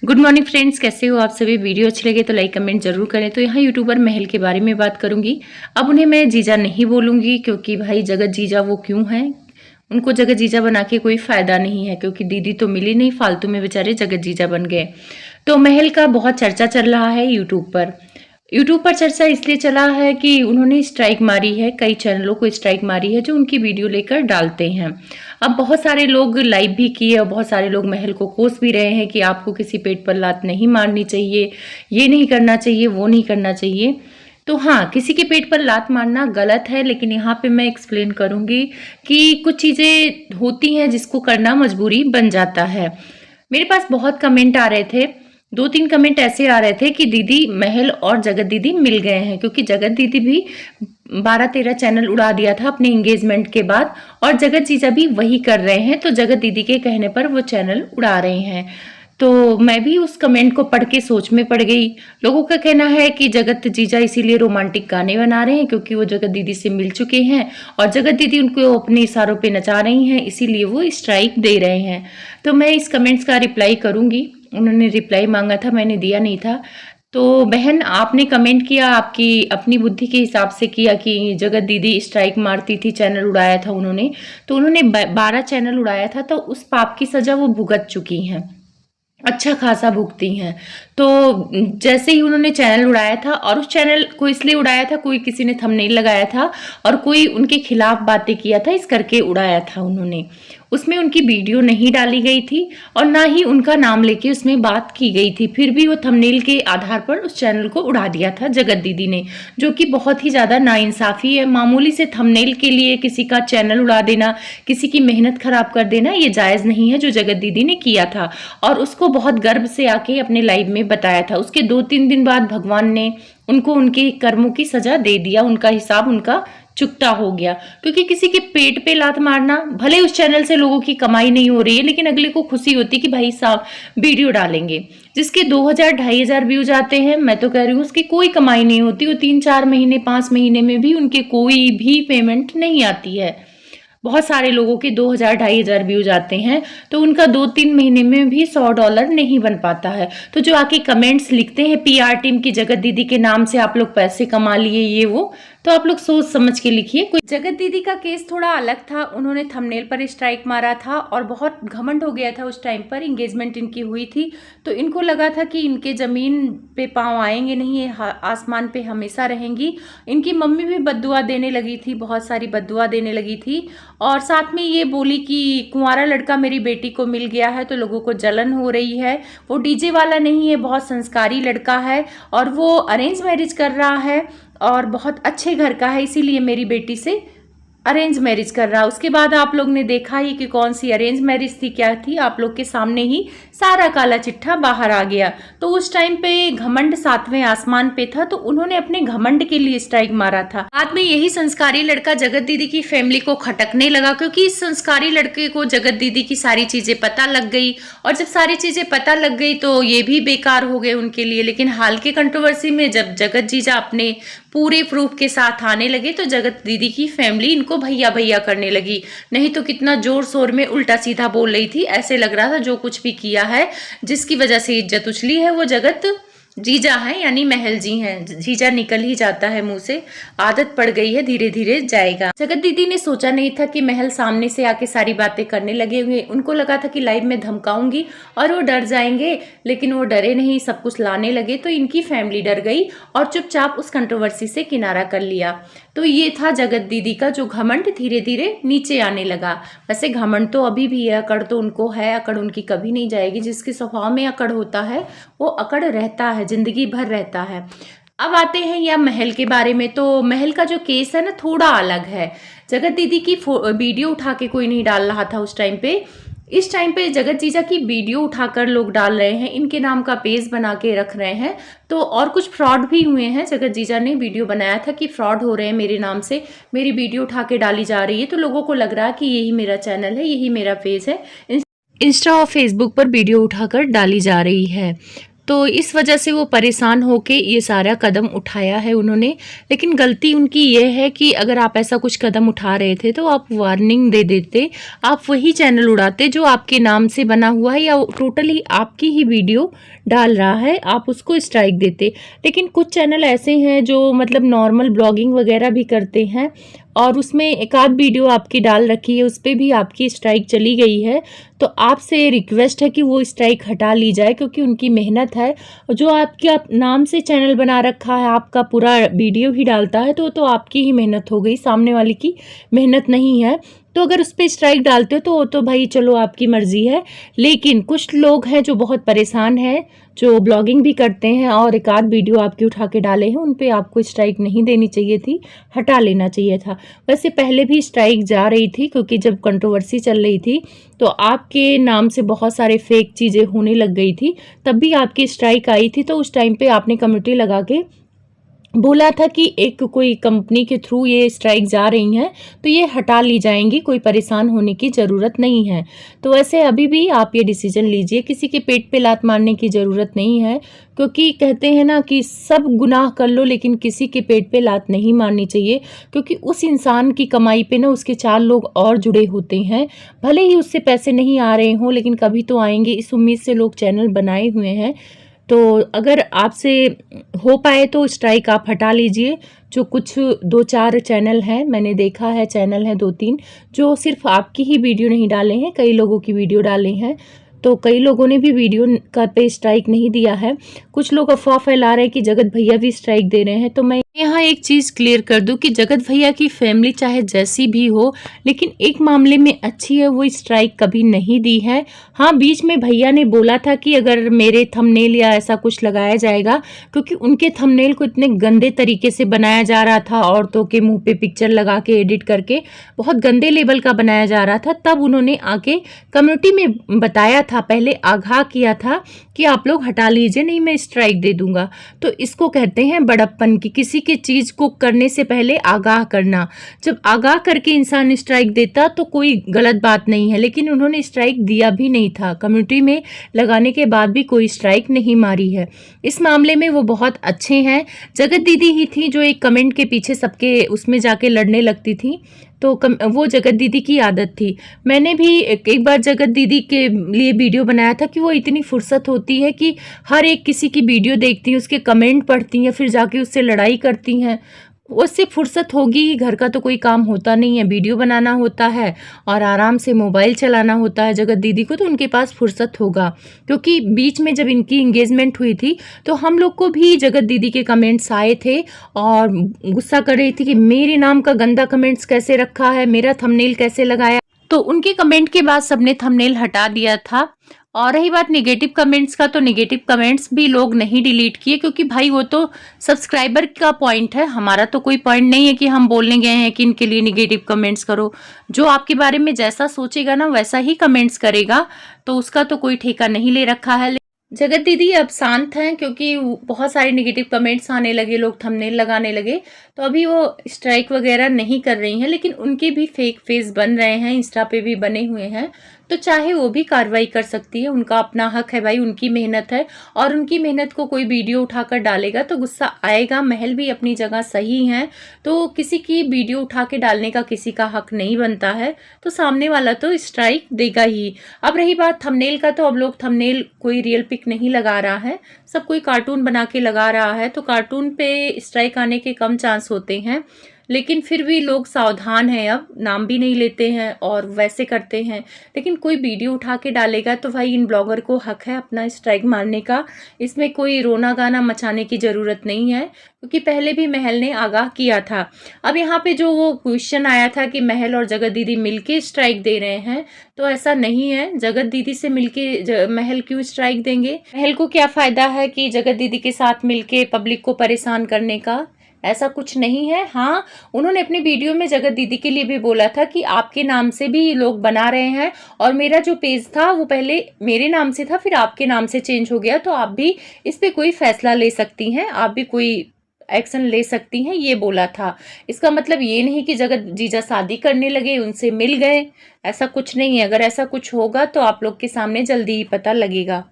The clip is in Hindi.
गुड मॉर्निंग फ्रेंड्स, कैसे हो आप सभी। वीडियो अच्छी लगे तो लाइक कमेंट जरूर करें। तो यहाँ यूट्यूबर महल के बारे में बात करूंगी। अब उन्हें मैं जीजा नहीं बोलूंगी क्योंकि भाई जगत जीजा वो क्यों हैं। उनको जगत जीजा बना के कोई फायदा नहीं है क्योंकि दीदी तो मिली नहीं, फालतू में बेचारे जगत जीजा बन गए। तो महल का बहुत चर्चा चल रहा है यूट्यूब पर चर्चा इसलिए चला है कि उन्होंने स्ट्राइक मारी है, कई चैनलों को स्ट्राइक मारी है जो उनकी वीडियो लेकर डालते हैं। अब बहुत सारे लोग लाइव भी किए और बहुत सारे लोग महल को कोस भी रहे हैं कि आपको किसी पेट पर लात नहीं मारनी चाहिए, ये नहीं करना चाहिए, वो नहीं करना चाहिए। तो हाँ, किसी के पेट पर लात मारना गलत है, लेकिन यहाँ पे मैं एक्सप्लेन करूंगी कि कुछ चीज़ें होती हैं जिसको करना मजबूरी बन जाता है। मेरे पास बहुत कमेंट आ रहे थे, 2-3 कमेंट ऐसे आ रहे थे कि दीदी महल और जगत दीदी मिल गए हैं, क्योंकि जगत दीदी भी 12-13 चैनल उड़ा दिया था अपने एंगेजमेंट के बाद और जगत जीजा भी वही कर रहे हैं। तो जगत दीदी के कहने पर वो चैनल उड़ा रहे हैं। तो मैं भी उस कमेंट को पढ़ के सोच में पड़ गई। लोगों का कहना है कि जगत जीजा इसीलिए रोमांटिक गाने बना रहे हैं क्योंकि वो जगत दीदी से मिल चुके हैं और जगत दीदी उनको अपने इशारों पे नचा रही हैं, इसीलिए वो स्ट्राइक दे रहे हैं। तो मैं इस कमेंट्स का रिप्लाई करूंगी। उन्होंने रिप्लाई मांगा था, मैंने दिया नहीं था। तो बहन, आपने कमेंट किया, आपकी अपनी बुद्धि के हिसाब से किया कि जगत दीदी स्ट्राइक मारती थी, चैनल उड़ाया था उन्होंने। तो उन्होंने 12 चैनल उड़ाया था, तो उस पाप की सजा वो भुगत चुकी हैं, अच्छा खासा भुगती हैं। तो जैसे ही उन्होंने चैनल उड़ाया था, और उस चैनल को इसलिए उड़ाया था, कोई किसी ने थंबनेल लगाया था और कोई उनके खिलाफ बातें किया था, इस करके उड़ाया था उन्होंने। उसमें उनकी वीडियो नहीं डाली गई थी और ना ही उनका नाम लेके उसमें बात की गई थी, फिर भी वो थंबनेल के आधार पर उस चैनल को उड़ा दिया था जगत दीदी ने, जो कि बहुत ही ज़्यादा नाइंसाफ़ी है। मामूली से थंबनेल के लिए किसी का चैनल उड़ा देना, किसी की मेहनत खराब कर देना, ये जायज़ नहीं है जो जगत दीदी ने किया था। और उसको बहुत गर्व से आके अपने लाइव में बताया था। उसके 2-3 दिन बाद भगवान ने उनको उनके कर्मों की सजा दे दिया, उनका हिसाब उनका चुकता हो गया। क्योंकि किसी के पेट पे लात मारना, भले उस चैनल से लोगों की कमाई नहीं हो रही है, लेकिन अगले को खुशी होती कि भाई साहब वीडियो डालेंगे। जिसके 2000-2500 व्यूज आते हैं, मैं तो कह रही हूँ उसकी कोई कमाई नहीं होती। वो 3-4 महीने 5 महीने में भी उनके कोई भी पेमेंट नहीं आती है। बहुत सारे लोगों के 2000-2500 व्यूज आते हैं, तो उनका 2-3 महीने में भी $100 नहीं बन पाता है। तो जो आके कमेंट्स लिखते हैं पीआर टीम की जगत दीदी के नाम से आप लोग पैसे कमा लिए, ये वो, तो आप लोग सोच समझ के लिखिए। कोई जगत दीदी का केस थोड़ा अलग था, उन्होंने थंबनेल पर स्ट्राइक मारा था और बहुत घमंड हो गया था। उस टाइम पर एंगेजमेंट इनकी हुई थी, तो इनको लगा था कि इनके ज़मीन पे पाँव आएंगे नहीं, ये आसमान पे हमेशा रहेंगी। इनकी मम्मी भी बद्दुआ देने लगी थी, बहुत सारी बद्दुआ देने लगी थी, और साथ में ये बोली कि कुंवारा लड़का मेरी बेटी को मिल गया है तो लोगों को जलन हो रही है। वो डीजे वाला नहीं है, बहुत संस्कारी लड़का है और वो अरेंज मैरिज कर रहा है और बहुत अच्छे घर का है, इसीलिए मेरी बेटी से अरेंज मैरिज कर रहा। उसके बाद आप लोग ने देखा ही कि कौन सी अरेंज मैरिज थी, क्या थी, आप लोग के सामने ही सारा काला चिट्ठा बाहर आ गया। तो उस टाइम पे घमंड 7वें आसमान पे था, तो उन्होंने अपने घमंड के लिए स्ट्राइक मारा था। बाद में यही संस्कारी लड़का जगत दीदी की फैमिली को खटकने लगा, क्योंकि इस संस्कारी लड़के को जगत दीदी की सारी चीजें पता लग गई, और जब सारी चीजें पता लग गई तो ये भी बेकार हो गए उनके लिए। लेकिन हाल के कंट्रोवर्सी में जब जगत जीजा अपने पूरे प्रूफ के साथ आने लगे तो जगत दीदी की फैमिली इनको भैया भैया करने लगी। नहीं तो कितना जोर शोर में उल्टा सीधा बोल रही थी, ऐसे लग रहा था जो कुछ भी किया है, जिसकी वजह से इज्जत उछली है, वो जगत जीजा है, यानी महल जी हैं। जीजा निकल ही जाता है मुंह से, आदत पड़ गई है, धीरे धीरे जाएगा। जगत दीदी ने सोचा नहीं था कि महल सामने से आके सारी बातें करने लगे हुए। उनको लगा था कि लाइव में धमकाऊंगी और वो डर जाएंगे, लेकिन वो डरे नहीं, सब कुछ लाने लगे। तो इनकी फैमिली डर गई और चुपचाप उस कंट्रोवर्सी से किनारा कर लिया। तो ये था जगत दीदी का जो घमंड धीरे धीरे नीचे आने लगा। वैसे घमंड तो अभी भी है, अकड़ तो उनको है, अकड़ उनकी कभी नहीं जाएगी। जिसके स्वभाव में अकड़ होता है वो अकड़ रहता है, जिंदगी भर रहता है। अब आते हैं या महल के बारे में। तो महल का जो केस है ना, थोड़ा अलग है। जगत दीदी की वीडियो उठा के कोई नहीं डाल रहा था उस टाइम पे। इस टाइम पे जगत जीजा की वीडियो उठाकर लोग डाल रहे हैं, इनके नाम का पेज बना के रख रहे हैं। तो और कुछ फ्रॉड भी हुए हैं। जगत जीजा ने वीडियो बनाया था कि फ्रॉड हो रहे हैं, मेरे नाम से मेरी वीडियो उठा के डाली जा रही है। तो लोगों को लग रहा है कि यही मेरा चैनल है, यही मेरा पेज है। इंस्टा और फेसबुक पर वीडियो उठाकर डाली जा रही है। तो इस वजह से वो परेशान होके ये सारा कदम उठाया है उन्होंने। लेकिन गलती उनकी ये है कि अगर आप ऐसा कुछ कदम उठा रहे थे तो आप वार्निंग दे देते, आप वही चैनल उड़ाते जो आपके नाम से बना हुआ है या टोटली आपकी ही वीडियो डाल रहा है, आप उसको स्ट्राइक देते। लेकिन कुछ चैनल ऐसे हैं जो मतलब नॉर्मल ब्लॉगिंग वगैरह भी करते हैं और उसमें एक आध वीडियो आपकी डाल रखी है, उस पर भी आपकी स्ट्राइक चली गई है। तो आपसे रिक्वेस्ट है कि वो स्ट्राइक हटा ली जाए, क्योंकि उनकी मेहनत है। जो आपके आप नाम से चैनल बना रखा है, आपका पूरा वीडियो ही डालता है, तो आपकी ही मेहनत हो गई, सामने वाले की मेहनत नहीं है। तो अगर उस पर स्ट्राइक डालते हो तो वो तो भाई चलो आपकी मर्जी है। लेकिन कुछ लोग हैं जो बहुत परेशान हैं, जो ब्लॉगिंग भी करते हैं और एक आध वीडियो आपकी उठा के डाले हैं, उन पे आपको स्ट्राइक नहीं देनी चाहिए थी, हटा लेना चाहिए था। वैसे पहले भी स्ट्राइक जा रही थी, क्योंकि जब कंट्रोवर्सी चल रही थी तो आपके नाम से बहुत सारे फेक चीज़ें होने लग गई थी, तब भी आपकी स्ट्राइक आई थी। तो उस टाइम पे आपने कमेटी लगा के बोला था कि एक कोई कंपनी के थ्रू ये स्ट्राइक जा रही हैं तो ये हटा ली जाएंगी, कोई परेशान होने की ज़रूरत नहीं है। तो वैसे अभी भी आप ये डिसीजन लीजिए, किसी के पेट पे लात मारने की ज़रूरत नहीं है, क्योंकि कहते हैं ना कि सब गुनाह कर लो लेकिन किसी के पेट पे लात नहीं मारनी चाहिए, क्योंकि उस इंसान की कमाई पे ना उसके 4 लोग और जुड़े होते हैं। भले ही उससे पैसे नहीं आ रहे हों, लेकिन कभी तो आएंगे, इस उम्मीद से लोग चैनल बनाए हुए हैं। तो अगर आपसे हो पाए तो स्ट्राइक आप हटा लीजिए। जो कुछ 2-4 चैनल हैं, मैंने देखा है चैनल हैं 2-3 जो सिर्फ आपकी ही वीडियो नहीं डाले हैं, कई लोगों की वीडियो डाले हैं। तो कई लोगों ने भी वीडियो का पे स्ट्राइक नहीं दिया है। कुछ लोग अफवाह फैला रहे हैं कि जगत भैया भी स्ट्राइक दे रहे हैं। तो मैं यहाँ एक चीज़ क्लियर कर दूं कि जगत भैया की फैमिली चाहे जैसी भी हो, लेकिन एक मामले में अच्छी है, वो स्ट्राइक कभी नहीं दी है। हाँ, बीच में भैया ने बोला था कि अगर मेरे थंबनेल या ऐसा कुछ लगाया जाएगा, क्योंकि उनके थंबनेल को इतने गंदे तरीके से बनाया जा रहा था, औरतों के मुंह पे पिक्चर लगा के एडिट करके बहुत गंदे लेवल का बनाया जा रहा था, तब उन्होंने आके कम्युनिटी में बताया था, पहले आगाह किया था कि आप लोग हटा लीजिए, नहीं मैं स्ट्राइक दे दूंगा। तो इसको कहते हैं बड़प्पन की, किसी की चीज को करने से पहले आगाह करना। जब आगाह करके इंसान स्ट्राइक देता तो कोई गलत बात नहीं है, लेकिन उन्होंने स्ट्राइक दिया भी नहीं था, कम्युनिटी में लगाने के बाद भी कोई स्ट्राइक नहीं मारी है। इस मामले में वो बहुत अच्छे हैं। जगत दीदी ही थी जो एक कमेंट के पीछे सबके उसमें जाके लड़ने लगती थी, तो वो जगत दीदी की आदत थी। मैंने भी एक बार जगत दीदी के लिए वीडियो बनाया था कि वो इतनी फुर्सत होती है कि हर एक किसी की वीडियो देखती हैं, उसके कमेंट पढ़ती हैं, फिर जाके उससे लड़ाई करती हैं। उससे फुर्सत होगी ही, घर का तो कोई काम होता नहीं है, वीडियो बनाना होता है और आराम से मोबाइल चलाना होता है जगत दीदी को, तो उनके पास फुर्सत होगा। क्योंकि बीच में जब इनकी इंगेजमेंट हुई थी तो हम लोग को भी जगत दीदी के कमेंट्स आए थे और गुस्सा कर रही थी कि मेरे नाम का गंदा कमेंट्स कैसे रखा है, मेरा थंबनेल कैसे लगाया। तो उनके कमेंट के बाद सबने थंबनेल हटा दिया था। और रही बात नेगेटिव कमेंट्स का, तो नेगेटिव कमेंट्स भी लोग नहीं डिलीट किए, क्योंकि भाई वो तो सब्सक्राइबर का पॉइंट है, हमारा तो कोई पॉइंट नहीं है कि हम बोलने गए हैं कि इनके लिए नेगेटिव कमेंट्स करो। जो आपके बारे में जैसा सोचेगा ना वैसा ही कमेंट्स करेगा, तो उसका तो कोई ठेका नहीं ले रखा है। जगत दीदी अब शांत हैं, क्योंकि बहुत सारे नेगेटिव कमेंट्स आने लगे, लोग थंबनेल लगाने लगे, तो अभी वो स्ट्राइक वगैरह नहीं कर रही हैं। लेकिन उनके भी फेक फेस बन रहे हैं, इंस्टा पे भी बने हुए हैं, तो चाहे वो भी कार्रवाई कर सकती है, उनका अपना हक है भाई, उनकी मेहनत है। और उनकी मेहनत को कोई वीडियो उठाकर डालेगा तो गुस्सा आएगा। महल भी अपनी जगह सही है, तो किसी की वीडियो उठा के डालने का किसी का हक नहीं बनता है, तो सामने वाला तो स्ट्राइक देगा ही। अब रही बात थंबनेल का, तो अब लोग थंबनेल कोई रियल पिक नहीं लगा रहा है, सब कोई कार्टून बना के लगा रहा है, तो कार्टून पे स्ट्राइक आने के कम चांस होते हैं। लेकिन फिर भी लोग सावधान हैं, अब नाम भी नहीं लेते हैं और वैसे करते हैं। लेकिन कोई वीडियो उठा के डालेगा तो भाई इन ब्लॉगर को हक है अपना स्ट्राइक मारने का, इसमें कोई रोना गाना मचाने की ज़रूरत नहीं है, क्योंकि पहले भी महल ने आगाह किया था। अब यहाँ पे जो वो क्वेश्चन आया था कि महल और जगत दीदी मिलके स्ट्राइक दे रहे हैं, तो ऐसा नहीं है। जगत दीदी से मिलके महल क्यों स्ट्राइक देंगे? महल को क्या फ़ायदा है कि जगत दीदी के साथ मिलके पब्लिक को परेशान करने का? ऐसा कुछ नहीं है। हाँ, उन्होंने अपनी वीडियो में जगत दीदी के लिए भी बोला था कि आपके नाम से भी लोग बना रहे हैं, और मेरा जो पेज था वो पहले मेरे नाम से था, फिर आपके नाम से चेंज हो गया, तो आप भी इस पे कोई फैसला ले सकती हैं, आप भी कोई एक्शन ले सकती हैं, ये बोला था। इसका मतलब ये नहीं कि जगत जीजा शादी करने लगे, उनसे मिल गए, ऐसा कुछ नहीं है। अगर ऐसा कुछ होगा तो आप लोग के सामने जल्दी ही पता लगेगा।